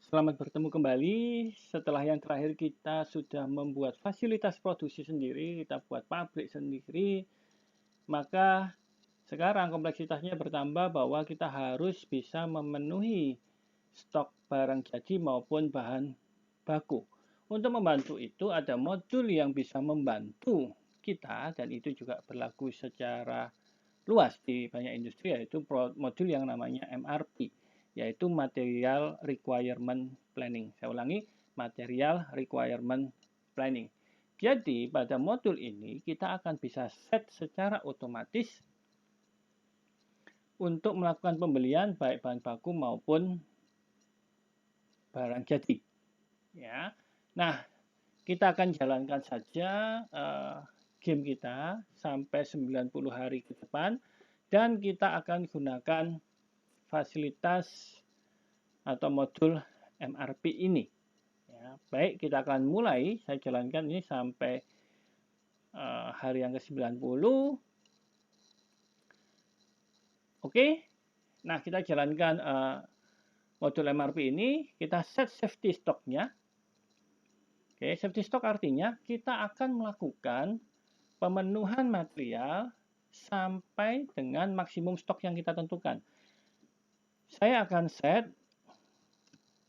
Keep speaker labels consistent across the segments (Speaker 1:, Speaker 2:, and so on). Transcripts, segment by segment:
Speaker 1: Selamat bertemu kembali. Setelah yang terakhir kita sudah membuat fasilitas produksi sendiri, kita buat pabrik sendiri, maka sekarang kompleksitasnya bertambah bahwa kita harus bisa memenuhi stok barang jadi maupun bahan baku. Untuk membantu itu ada modul yang bisa membantu kita dan itu juga berlaku secara luas di banyak industri, yaitu modul yang namanya MRP, yaitu Material Requirement Planning. Saya ulangi, Material Requirement Planning. Jadi pada modul ini kita akan bisa set secara otomatis untuk melakukan pembelian baik bahan baku maupun barang jadi. Ya. Nah, kita akan jalankan saja game kita sampai 90 hari ke depan dan kita akan gunakan fasilitas atau modul MRP ini. Ya, baik, kita akan mulai. Saya jalankan ini sampai hari yang ke-90. Oke, nah kita jalankan modul MRP ini. Kita set safety stocknya. Oke, safety stock artinya kita akan melakukan pemenuhan material sampai dengan maksimum stok yang kita tentukan. Saya akan set,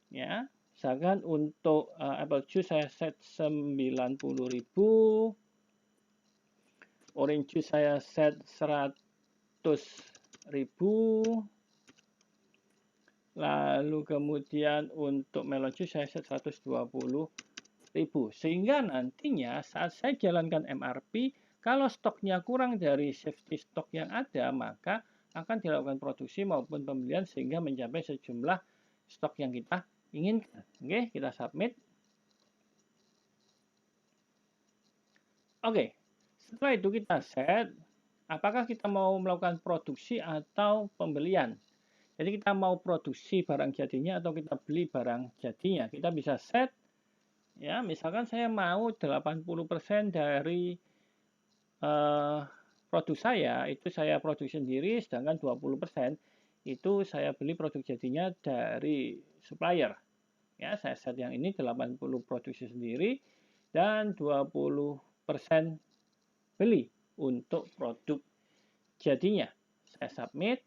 Speaker 1: ya, misalkan untuk apple juice saya set 90.000, orange juice saya set 100.000, lalu kemudian untuk melon juice saya set 120.000. Sehingga nantinya saat saya jalankan MRP, kalau stoknya kurang dari safety stok yang ada, maka akan dilakukan produksi maupun pembelian sehingga mencapai sejumlah stok yang kita inginkan. Oke, kita submit. Oke, setelah itu kita set apakah kita mau melakukan produksi atau pembelian. Jadi kita mau produksi barang jadinya atau kita beli barang jadinya. Kita bisa set, ya, misalkan saya mau 80% dari produk saya itu saya produksi sendiri, sedangkan 20% itu saya beli produk jadinya dari supplier. Ya, saya set yang ini 80 produksi sendiri dan 20% beli untuk produk jadinya. Saya submit.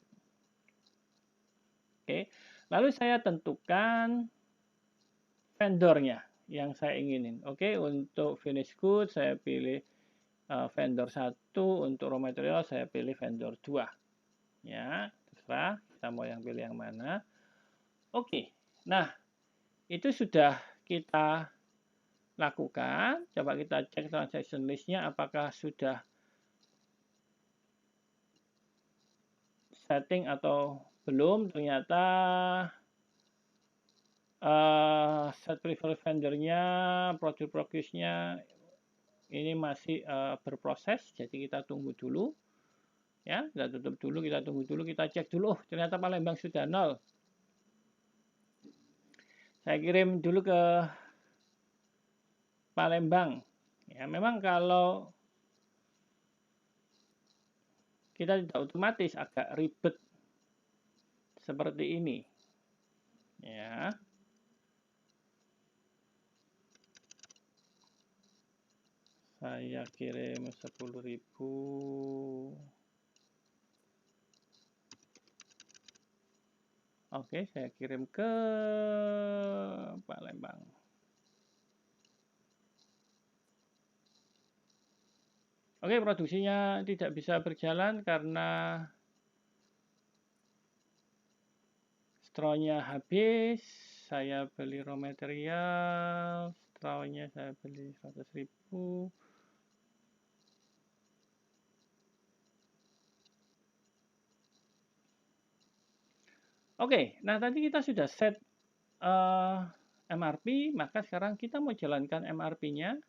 Speaker 1: Oke. Lalu saya tentukan vendornya yang saya inginin. Oke, untuk finish good saya pilih vendor 1, untuk raw material saya pilih vendor 2. Ya, terserah kita mau yang pilih yang mana. Oke. Nah, itu sudah kita lakukan. Coba kita cek transaction list-nya apakah sudah setting atau belum. Ternyata set preferred vendor-nya, product progress-nya ini masih berproses. Jadi kita tunggu dulu. Ya, kita tutup dulu, kita tunggu dulu, kita cek dulu. Oh, ternyata Palembang sudah 0. Saya kirim dulu ke Palembang. Ya, memang kalau kita tidak otomatis agak ribet seperti ini. Ya. Saya kirim 10.000. Oke, saya kirim ke Palembang. Oke, produksinya tidak bisa berjalan karena straw-nya habis. Saya beli raw material, straw-nya saya beli 100.000. Oke, nah tadi kita sudah set MRP, maka sekarang kita mau jalankan MRP-nya.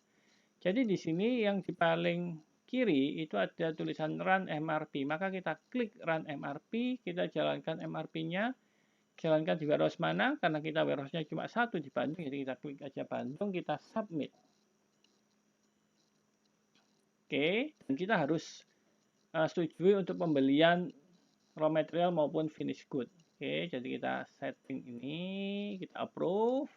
Speaker 1: Jadi di sini yang di paling kiri itu ada tulisan Run MRP. Maka kita klik Run MRP, kita jalankan MRP-nya. Jalankan di warehouse mana, karena kita warehouse-nya cuma satu di Bandung, jadi kita klik aja Bandung, kita submit. Oke, dan kita harus setujui untuk pembelian raw material maupun finish good. Oke, jadi kita setting ini, kita approve.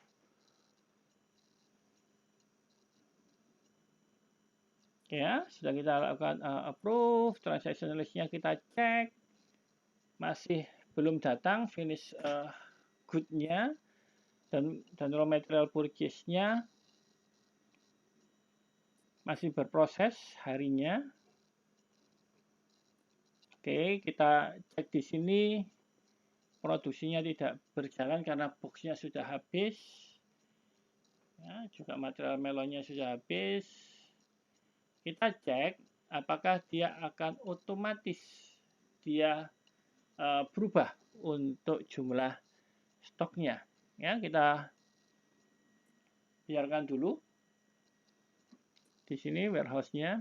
Speaker 1: Ya, sudah kita lakukan approve, transaction list-nya kita cek, masih belum datang finish good-nya, dan raw material purchase-nya masih berproses harinya. Oke, kita cek di sini produksinya tidak berjalan karena boxnya sudah habis. Ya, juga material melonnya sudah habis. Kita cek apakah dia akan otomatis dia berubah untuk jumlah stoknya. Ya, kita biarkan dulu. Di sini warehouse-nya.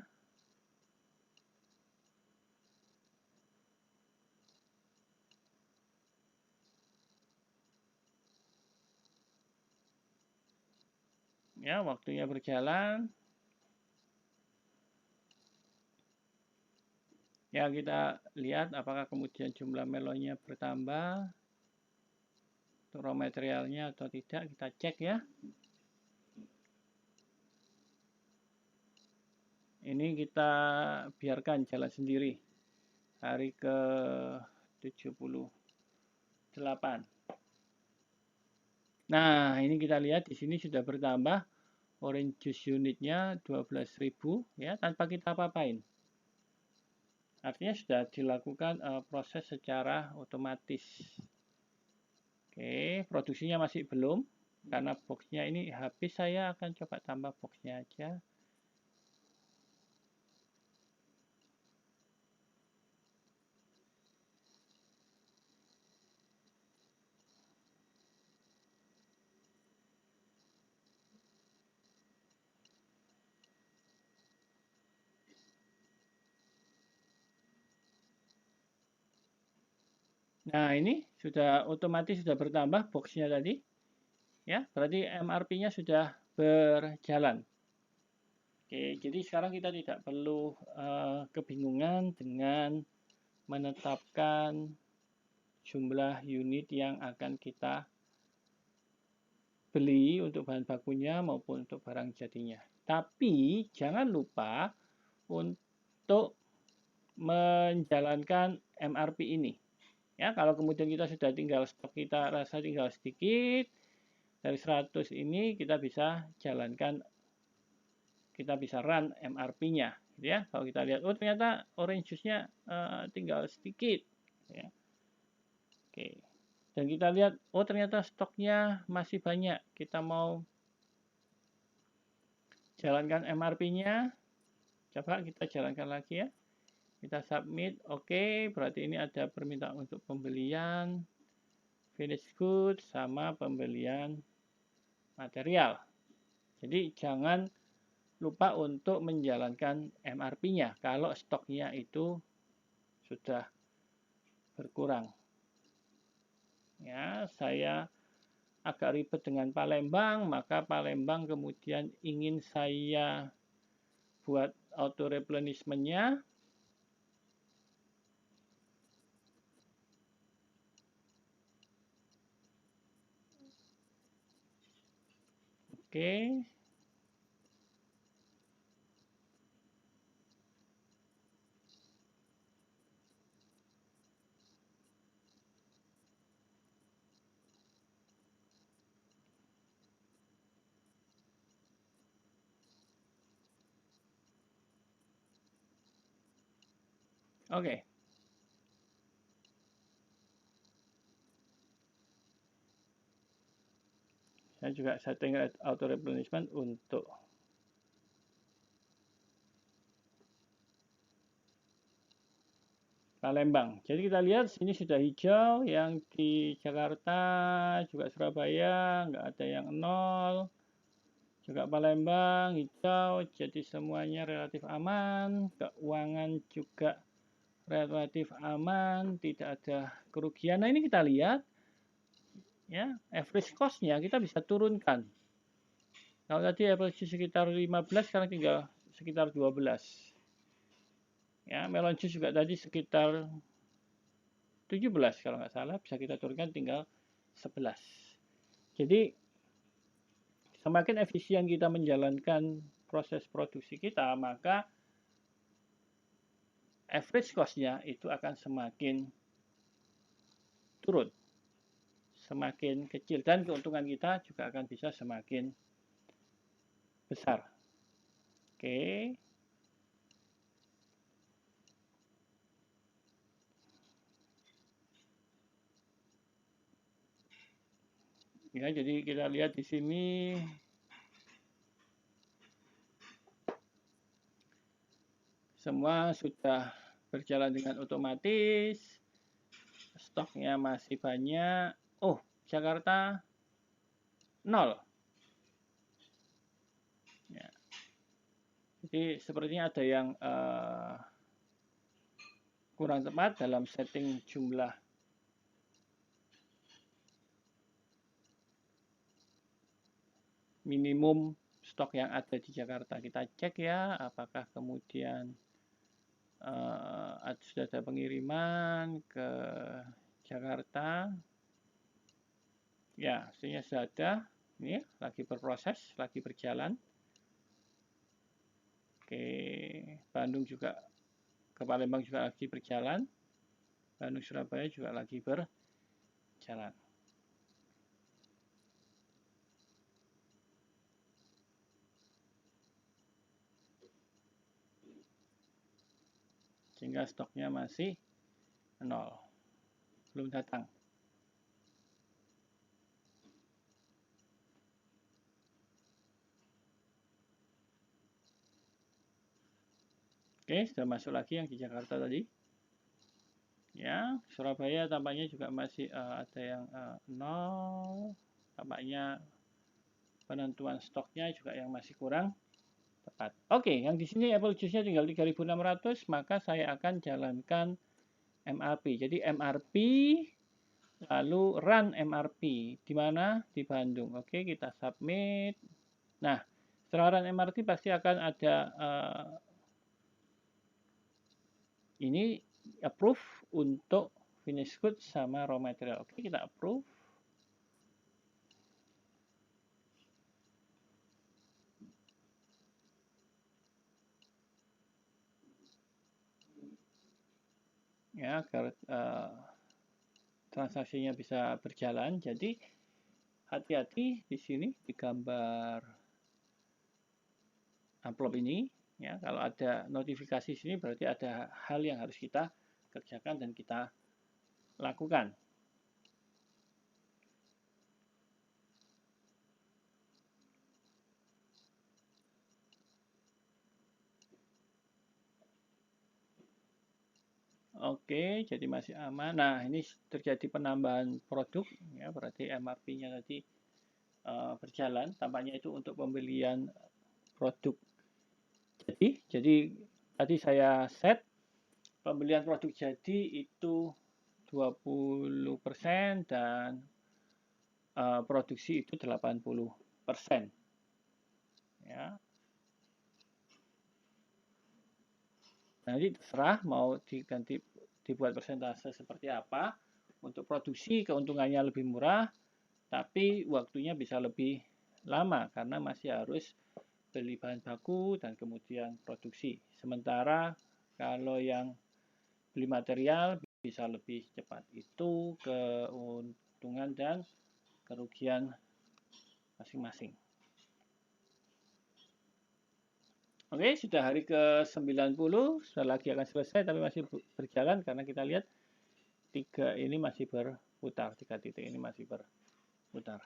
Speaker 1: Ya, waktunya berjalan. Ya, kita lihat apakah kemudian jumlah melonnya bertambah. Untuk raw materialnya atau tidak, kita cek ya. Ini kita biarkan jalan sendiri. Hari ke 78. Nah, ini kita lihat di sini sudah bertambah orange juice unitnya 12.000 ya, tanpa kita apa-apain. Artinya sudah dilakukan proses secara otomatis. Oke, produksinya masih belum karena boxnya ini habis. Saya akan coba tambah boxnya aja. Nah, ini sudah otomatis sudah bertambah boxnya tadi. Ya, berarti MRP-nya sudah berjalan. Oke, jadi sekarang kita tidak perlu kebingungan dengan menetapkan jumlah unit yang akan kita beli untuk bahan bakunya maupun untuk barang jadinya. Tapi jangan lupa untuk menjalankan MRP ini. Ya, kalau kemudian kita sudah tinggal stok, kita rasa tinggal sedikit, dari 100 ini kita bisa jalankan, kita bisa run MRP-nya. Ya, kalau kita lihat, oh ternyata orange juice-nya tinggal sedikit. Ya. Oke. Dan kita lihat, oh ternyata stoknya masih banyak. Kita mau jalankan MRP-nya. Coba kita jalankan lagi ya. Kita submit, oke, berarti ini ada permintaan untuk pembelian finished good sama pembelian material. Jadi jangan lupa untuk menjalankan MRP-nya kalau stoknya itu sudah berkurang. Ya, saya agak ribet dengan Palembang, maka Palembang kemudian ingin saya buat auto replenishment-nya. Oke. Oke. Saya juga setting auto replenishment untuk Palembang. Jadi kita lihat sini sudah hijau, yang di Jakarta juga Surabaya nggak ada yang nol. Juga Palembang hijau, jadi semuanya relatif aman. Keuangan juga relatif aman, tidak ada kerugian. Nah ini kita lihat, ya average cost-nya kita bisa turunkan. Kalau tadi average sekitar 15, sekarang tinggal sekitar 12. Ya, melon juice juga tadi sekitar 17 kalau nggak salah, bisa kita turunkan tinggal 11. Jadi semakin efisien kita menjalankan proses produksi kita, maka average cost-nya itu akan semakin turun, semakin kecil, dan keuntungan kita juga akan bisa semakin besar. Oke. Ya, jadi kita lihat di sini semua sudah berjalan dengan otomatis, stoknya masih banyak. Oh, Jakarta 0. Ya. Jadi sepertinya ada yang kurang tepat dalam setting jumlah minimum stok yang ada di Jakarta. Kita cek ya, apakah kemudian sudah ada pengiriman ke Jakarta. Ya, hasilnya sudah ada. Ini lagi berproses, lagi berjalan. Oke, Bandung juga, ke Palembang juga lagi berjalan. Bandung Surabaya juga lagi berjalan. Sehingga stoknya masih 0, belum datang. Oke, sudah masuk lagi yang di Jakarta tadi. Ya, Surabaya tampaknya juga masih ada yang 0. Tampaknya penentuan stoknya juga yang masih kurang tepat. Oke, yang di sini Apple Juice-nya tinggal 3.600, maka saya akan jalankan MRP. Jadi MRP lalu run MRP. Di mana? Di Bandung. Oke, kita submit. Nah, setelah run MRP pasti akan ada ini approve untuk finish good sama raw material. Oke, kita approve. Ya, agar transaksinya bisa berjalan. Jadi hati-hati di sini di gambar amplop ini. Ya, kalau ada notifikasi sini berarti ada hal yang harus kita kerjakan dan kita lakukan. Oke, jadi masih aman. Nah, ini terjadi penambahan produk, ya berarti MRP-nya tadi berjalan. Tampaknya itu untuk pembelian produk. Jadi tadi saya set pembelian produk jadi itu 20% dan produksi itu 80%. Ya. Nanti terserah mau diganti dibuat persentase seperti apa. Untuk produksi keuntungannya lebih murah, tapi waktunya bisa lebih lama karena masih harus beli bahan baku dan kemudian produksi. Sementara kalau yang beli material bisa lebih cepat. Itu keuntungan dan kerugian masing-masing. Oke, sudah hari ke-90, sudah lagi akan selesai tapi masih berjalan karena kita lihat tiga ini masih berputar, tiga titik ini masih berputar.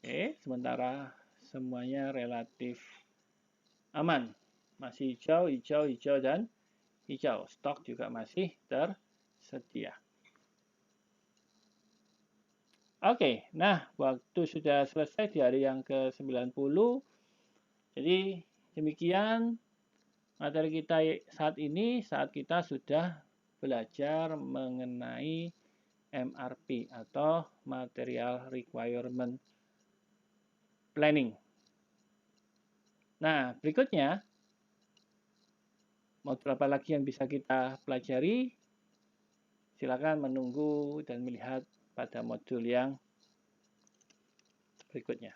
Speaker 1: Oke, sementara semuanya relatif aman. Masih hijau, hijau, hijau, dan hijau. Stok juga masih tersedia. Oke, nah waktu sudah selesai di hari yang ke-90. Jadi demikian materi kita saat ini, saat kita sudah belajar mengenai MRP atau Material Requirement Planning. Nah, berikutnya modul apa lagi yang bisa kita pelajari? Silakan menunggu dan melihat pada modul yang berikutnya.